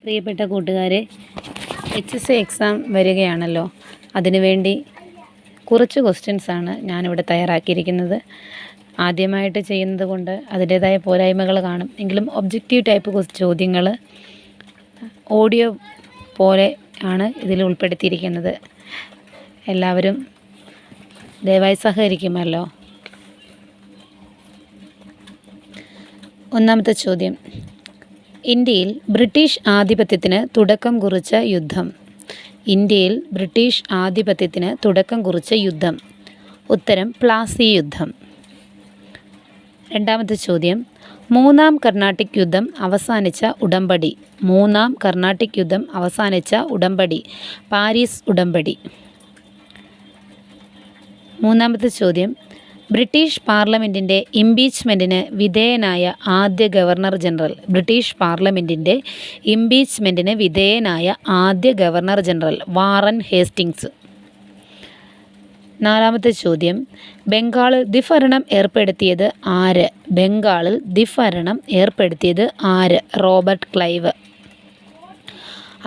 പ്രിയപ്പെട്ട കൂട്ടുകാരെ, HSC exam വരികയാണല്ലോ. അതിനുവേണ്ടി കുറച്ച് ക്വസ്റ്റ്യൻസാണ് ഞാനിവിടെ തയ്യാറാക്കിയിരിക്കുന്നത്. ആദ്യമായിട്ട് ചെയ്യുന്നത് കൊണ്ട് അതിൻ്റേതായ പോരായ്മകൾ കാണും. എങ്കിലും ഒബ്ജക്റ്റീവ് ടൈപ്പ് ചോദ്യങ്ങൾ ഓഡിയോ പോലെ ആണ് ഇതിൽ ഉൾപ്പെടുത്തിയിരിക്കുന്നത്. എല്ലാവരും ദയവായി സഹകരിക്കുമല്ലോ. ഒന്നാമത്തെ ചോദ്യം: ഇന്ത്യയിൽ ബ്രിട്ടീഷ് ആധിപത്യത്തിന് തുടക്കം കുറിച്ച യുദ്ധം. ഇന്ത്യയിൽ ബ്രിട്ടീഷ് ആധിപത്യത്തിന് തുടക്കം കുറിച്ച യുദ്ധം. ഉത്തരം പ്ലാസി യുദ്ധം. രണ്ടാമത്തെ ചോദ്യം: മൂന്നാം കർണാട്ടിക് യുദ്ധം അവസാനിച്ച ഉടമ്പടി. മൂന്നാം കർണാട്ടിക് യുദ്ധം അവസാനിച്ച ഉടമ്പടി പാരീസ് ഉടമ്പടി. മൂന്നാമത്തെ ചോദ്യം: ബ്രിട്ടീഷ് പാർലമെൻറ്റിൻ്റെ ഇംപീച്ച്മെൻറ്റിന് വിധേയനായ ആദ്യ ഗവർണർ ജനറൽ. ബ്രിട്ടീഷ് പാർലമെൻറ്റിൻ്റെ ഇംപീച്ച്മെൻറ്റിന് വിധേയനായ ആദ്യ ഗവർണർ ജനറൽ വാറൻ ഹേസ്റ്റിങ്സ്. നാലാമത്തെ ചോദ്യം: ബംഗാളിൽ ദ്വിഭരണം ഏർപ്പെടുത്തിയത് ആര്? ബംഗാളിൽ ദ്വിഭരണം ഏർപ്പെടുത്തിയത് ആര്? Robert Clive.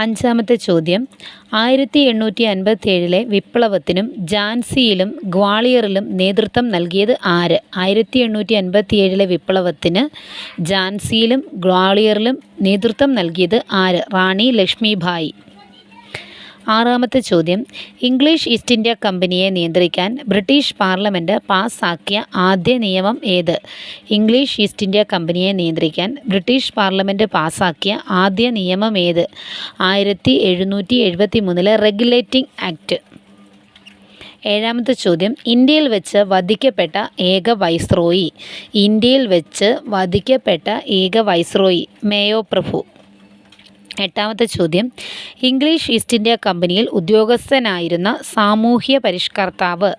അഞ്ചാമത്തെ ചോദ്യം: 1857 വിപ്ലവത്തിനും ഝാൻസിയിലും ഗ്വാളിയറിലും നേതൃത്വം നൽകിയത് ആര്? 1857 വിപ്ലവത്തിന് ഝാൻസിയിലും ഗ്വാളിയറിലും നേതൃത്വം നൽകിയത് ആര്? റാണി ലക്ഷ്മിഭായ്. ആറാമത്തെ ചോദ്യം: ഇംഗ്ലീഷ് ഈസ്റ്റ് ഇന്ത്യ കമ്പനിയെ നിയന്ത്രിക്കാൻ ബ്രിട്ടീഷ് പാർലമെൻറ്റ് പാസ്സാക്കിയ ആദ്യ നിയമം ഏത്? ഇംഗ്ലീഷ് ഈസ്റ്റ് ഇന്ത്യ കമ്പനിയെ നിയന്ത്രിക്കാൻ ബ്രിട്ടീഷ് പാർലമെൻറ്റ് പാസ്സാക്കിയ ആദ്യ നിയമം ഏത്? 1773 റെഗുലേറ്റിംഗ് ആക്ട്. ഏഴാമത്തെ ചോദ്യം: ഇന്ത്യയിൽ വെച്ച് വധിക്കപ്പെട്ട ഏക വൈസ്രോയി. ഇന്ത്യയിൽ വെച്ച് വധിക്കപ്പെട്ട ഏക വൈസ്രോയി മേയോ പ്രഭു. എട്ടാമത്തെ ചോദ്യം: ഇംഗ്ലീഷ് ഈസ്റ്റ് ഇന്ത്യ കമ്പനിയിൽ ഉദ്യോഗസ്ഥനായിരുന്ന സാമൂഹ്യ പരിഷ്കർത്താവ്.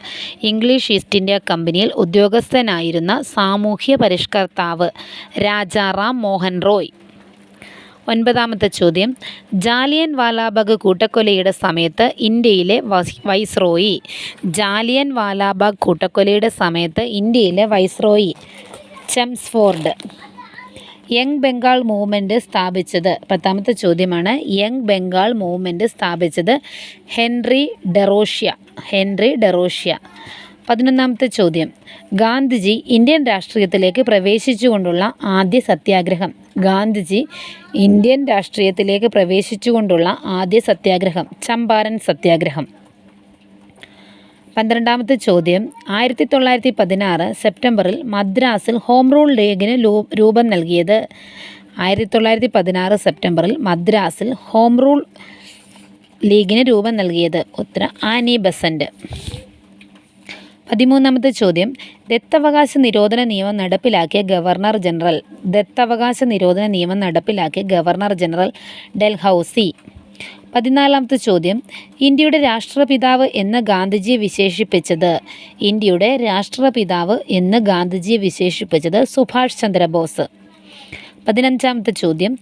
ഇംഗ്ലീഷ് ഈസ്റ്റ് ഇന്ത്യ കമ്പനിയിൽ ഉദ്യോഗസ്ഥനായിരുന്ന സാമൂഹ്യ പരിഷ്കർത്താവ് രാജാറാം മോഹൻ റോയ്. ഒൻപതാമത്തെ ചോദ്യം: ജാലിയൻ വാലാബാഗ് കൂട്ടക്കൊലയുടെ സമയത്ത് ഇന്ത്യയിലെ വൈസ്രോയി. ജാലിയൻ വാലാബാഗ് കൂട്ടക്കൊലയുടെ സമയത്ത് ഇന്ത്യയിലെ viceroy Chelmsford. Young Bengal movement സ്ഥാപിച്ചത്. പത്താമത്തെ ചോദ്യമാണ്: യങ് ബംഗാൾ മൂവ്മെൻറ്റ് സ്ഥാപിച്ചത് ഹെൻറി ഡെറോഷ്യ. ഹെൻറി ഡെറോഷ്യ. 11ാമത്തെ ചോദ്യം: ഗാന്ധിജി ഇന്ത്യൻ രാഷ്ട്രീയത്തിലേക്ക് പ്രവേശിച്ചുകൊണ്ടുള്ള ആദ്യ സത്യാഗ്രഹം. ഗാന്ധിജി ഇന്ത്യൻ രാഷ്ട്രീയത്തിലേക്ക് പ്രവേശിച്ചുകൊണ്ടുള്ള ആദ്യ സത്യാഗ്രഹം ചമ്പാരൻ സത്യാഗ്രഹം. 12ാമത്തെ ചോദ്യം: 1916 സെപ്റ്റംബറിൽ മദ്രാസിൽ ഹോം റൂൾ ലീഗിന് രൂപം നൽകിയത്. 1916 സെപ്റ്റംബറിൽ മദ്രാസിൽ ഹോം റൂൾ ലീഗിന് രൂപം നൽകിയത്. ഉത്തരം ആനി ബസന്റ്. 13ാമത്തെ ചോദ്യം: ദത്തവകാശ നിരോധന നിയമം നടപ്പിലാക്കിയ ഗവർണർ ജനറൽ. ദത്തവകാശ നിരോധന നിയമം നടപ്പിലാക്കിയ ഗവർണർ ജനറൽ ഡൽഹൌസി. 14ാമത്തെ ചോദ്യം: ഇന്ത്യയുടെ രാഷ്ട്രപിതാവ് എന്ന് ഗാന്ധിജിയെ വിശേഷിപ്പിച്ചത്. ഇന്ത്യയുടെ രാഷ്ട്രപിതാവ് എന്ന് ഗാന്ധിജിയെ വിശേഷിപ്പിച്ചത് സുഭാഷ് ചന്ദ്രബോസ്. 15ാമത്തെ ചോദ്യം: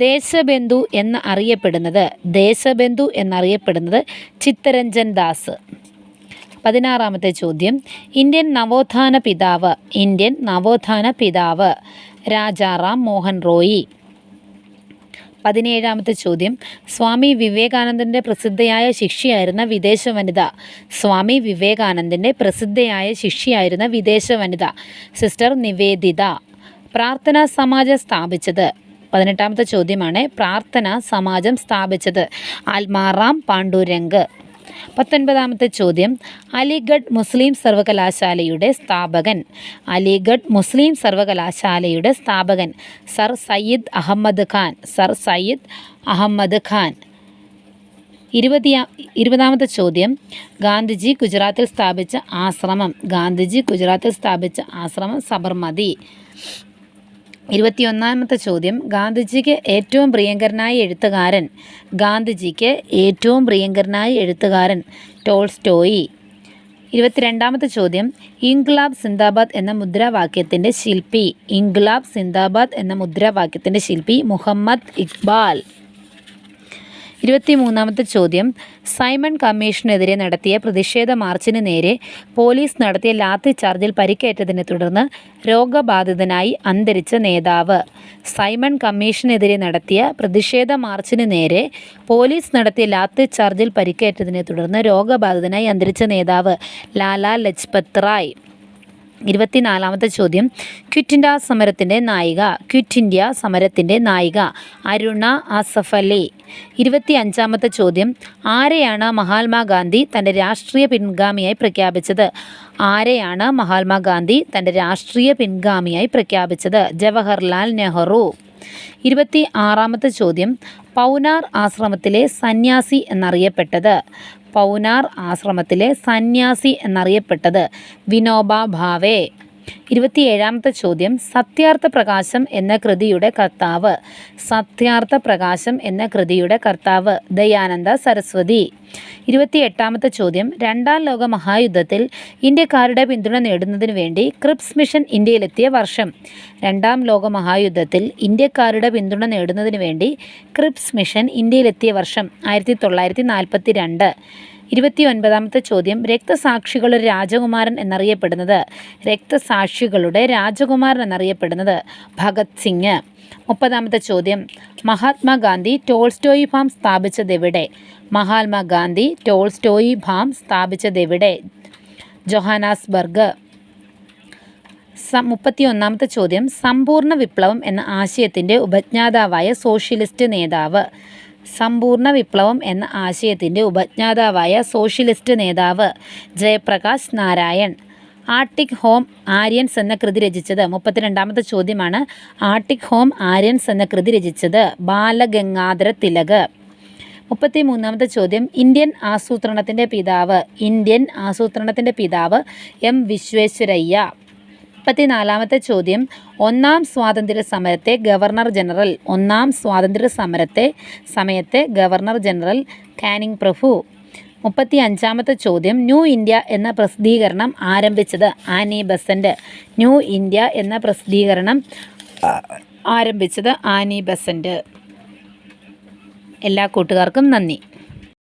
ദേശബന്ധു എന്ന് അറിയപ്പെടുന്നത്. ദേശബന്ധു എന്നറിയപ്പെടുന്നത് ചിത്തരഞ്ജൻ ദാസ്. 16ാമത്തെ ചോദ്യം: ഇന്ത്യൻ നവോത്ഥാന പിതാവ്. ഇന്ത്യൻ നവോത്ഥാന പിതാവ് രാജാറാം മോഹൻ റോയി. 17ാമത്തെ ചോദ്യം: സ്വാമി വിവേകാനന്ദൻ്റെ പ്രസിദ്ധയായ ശിഷ്യയായിരുന്ന വിദേശ വനിത. സ്വാമി വിവേകാനന്ദൻ്റെ പ്രസിദ്ധയായ ശിഷ്യയായിരുന്ന വിദേശ വനിത സിസ്റ്റർ നിവേദിത. പ്രാർത്ഥനാ സമാജം സ്ഥാപിച്ചത്. 18ാമത്തെ ചോദ്യമാണ്: പ്രാർത്ഥനാ സമാജം സ്ഥാപിച്ചത് ആത്മാറാം പാണ്ഡുരംഗ്. 19ാമത്തെ ചോദ്യം: അലിഗഡ് മുസ്ലിം സർവകലാശാലയുടെ സ്ഥാപകൻ. അലിഗഡ് മുസ്ലിം സർവകലാശാലയുടെ സ്ഥാപകൻ സർ സയ്യിദ് അഹമ്മദ് ഖാൻ. സർ സയ്യിദ് അഹമ്മദ് ഖാൻ. 20ാമത്തെ ചോദ്യം: ഗാന്ധിജി ഗുജറാത്തിൽ സ്ഥാപിച്ച ആശ്രമം. ഗാന്ധിജി ഗുജറാത്തിൽ സ്ഥാപിച്ച ആശ്രമം സബർമതി. 21ാമത്തെ ചോദ്യം: ഗാന്ധിജിക്ക് ഏറ്റവും പ്രിയങ്കരനായ എഴുത്തുകാരൻ. ഗാന്ധിജിക്ക് ഏറ്റവും പ്രിയങ്കരനായ എഴുത്തുകാരൻ ടോൾസ്റ്റോയി. 22ാമത്തെ ചോദ്യം: ഇൻക്ലാബ് സിന്ദാബാദ് എന്ന മുദ്രാവാക്യത്തിൻ്റെ ശില്പി. ഇൻക്ലാബ് സിന്ദാബാദ് എന്ന മുദ്രാവാക്യത്തിൻ്റെ ശില്പി മുഹമ്മദ് ഇക്ബാൽ. 23ാമത്തെ ചോദ്യം: സൈമൺ കമ്മീഷനെതിരെ നടത്തിയ പ്രതിഷേധ മാർച്ചിന് നേരെ പോലീസ് നടത്തിയ ലാത്തി ചാർജിൽ പരിക്കേറ്റതിനെ തുടർന്ന് രോഗബാധിതനായി അന്തരിച്ച നേതാവ്. സൈമൺ കമ്മീഷനെതിരെ നടത്തിയ പ്രതിഷേധ മാർച്ചിന് നേരെ പോലീസ് നടത്തിയ ലാത്തി ചാർജിൽ പരിക്കേറ്റതിനെ തുടർന്ന് രോഗബാധിതനായി അന്തരിച്ച നേതാവ് ലാലാ ലജ്പത് റായ്. 24-ാമത്തെ ചോദ്യം, ക്വിറ്റ് ഇന്ത്യ സമരത്തിൻ്റെ നായിക. ക്വിറ്റ് ഇന്ത്യ സമരത്തിൻ്റെ നായിക അരുണ ആസഫ് അലി. 25-ാമത്തെ ചോദ്യം, ആരെയാണ് മഹാത്മാഗാന്ധി തൻ്റെ രാഷ്ട്രീയ പിൻഗാമിയായി പ്രഖ്യാപിച്ചത്? ആരെയാണ് മഹാത്മാഗാന്ധി തൻ്റെ രാഷ്ട്രീയ പിൻഗാമിയായി പ്രഖ്യാപിച്ചത്? ജവഹർലാൽ നെഹ്റു. 26-ാമത്തെ ചോദ്യം, പൗനാർ ആശ്രമത്തിലെ സന്യാസി എന്നറിയപ്പെട്ടത്? പൗനാർ ആശ്രമത്തിലെ സന്യാസി എന്നറിയപ്പെട്ടത് വിനോബ ഭാവെ. 27-ാമത്തെ ചോദ്യം, സത്യാർത്ഥ പ്രകാശം എന്ന കൃതിയുടെ കർത്താവ്? സത്യാർത്ഥ പ്രകാശം എന്ന കൃതിയുടെ കർത്താവ് ദയാനന്ദ സരസ്വതി. 28-ാമത്തെ ചോദ്യം, രണ്ടാം ലോക മഹായുദ്ധത്തിൽ ഇന്ത്യക്കാരുടെ പിന്തുണ നേടുന്നതിന് വേണ്ടി ക്രിപ്സ് മിഷൻ ഇന്ത്യയിലെത്തിയ വർഷം? രണ്ടാം ലോക മഹായുദ്ധത്തിൽ ഇന്ത്യക്കാരുടെ പിന്തുണ നേടുന്നതിന് വേണ്ടി ക്രിപ്സ് മിഷൻ ഇന്ത്യയിലെത്തിയ വർഷം 1942. 29-ാമത്തെ ചോദ്യം, രക്തസാക്ഷികളുടെ രാജകുമാരൻ എന്നറിയപ്പെടുന്നത്? രക്തസാക്ഷികളുടെ രാജകുമാരൻ എന്നറിയപ്പെടുന്നത് ഭഗത് സിംഗ്. 30-ാമത്തെ ചോദ്യം, മഹാത്മാഗാന്ധി ടോൾസ്റ്റോയി ഫാം സ്ഥാപിച്ചതെവിടെ? മഹാത്മാഗാന്ധി ടോൾസ്റ്റോയി ഫാം സ്ഥാപിച്ചതെവിടെ? ജോഹാനസ്ബർഗ്. 31-ാമത്തെ ചോദ്യം, സമ്പൂർണ്ണ വിപ്ലവം എന്ന ആശയത്തിൻ്റെ ഉപജ്ഞാതാവായ സോഷ്യലിസ്റ്റ് നേതാവ്? സമ്പൂർണ്ണ വിപ്ലവം എന്ന ആശയത്തിൻ്റെ ഉപജ്ഞാതാവായ സോഷ്യലിസ്റ്റ് നേതാവ് Jayaprakash Narayan. Arctic home Aryans എന്ന കൃതി രചിച്ചത്? 32-ാമത്തെ ചോദ്യമാണ്. ആർട്ടിക് ഹോം ആര്യൻസ് എന്ന കൃതി രചിച്ചത് ബാലഗംഗാധര തിലക്. 33-ാമത്തെ ചോദ്യം, ഇന്ത്യൻ ആസൂത്രണത്തിൻ്റെ പിതാവ്? ഇന്ത്യൻ ആസൂത്രണത്തിൻ്റെ പിതാവ് എം വിശ്വേശ്വരയ്യ. 34-ാമത്തെ ചോദ്യം, ഒന്നാം സ്വാതന്ത്ര്യ സമരത്തെ ഗവർണർ ജനറൽ? ഒന്നാം സ്വാതന്ത്ര്യ സമയത്തെ ഗവർണർ ജനറൽ കാനിങ് പ്രഭു. 35-ാമത്തെ ചോദ്യം, ന്യൂ ഇന്ത്യ എന്ന പ്രസിദ്ധീകരണം ആരംഭിച്ചത്? Annie Besant. ന്യൂ ഇന്ത്യ എന്ന പ്രസിദ്ധീകരണം ആരംഭിച്ചത് ആനി ബസന്റ്. എല്ലാ കൂട്ടുകാർക്കും നന്ദി.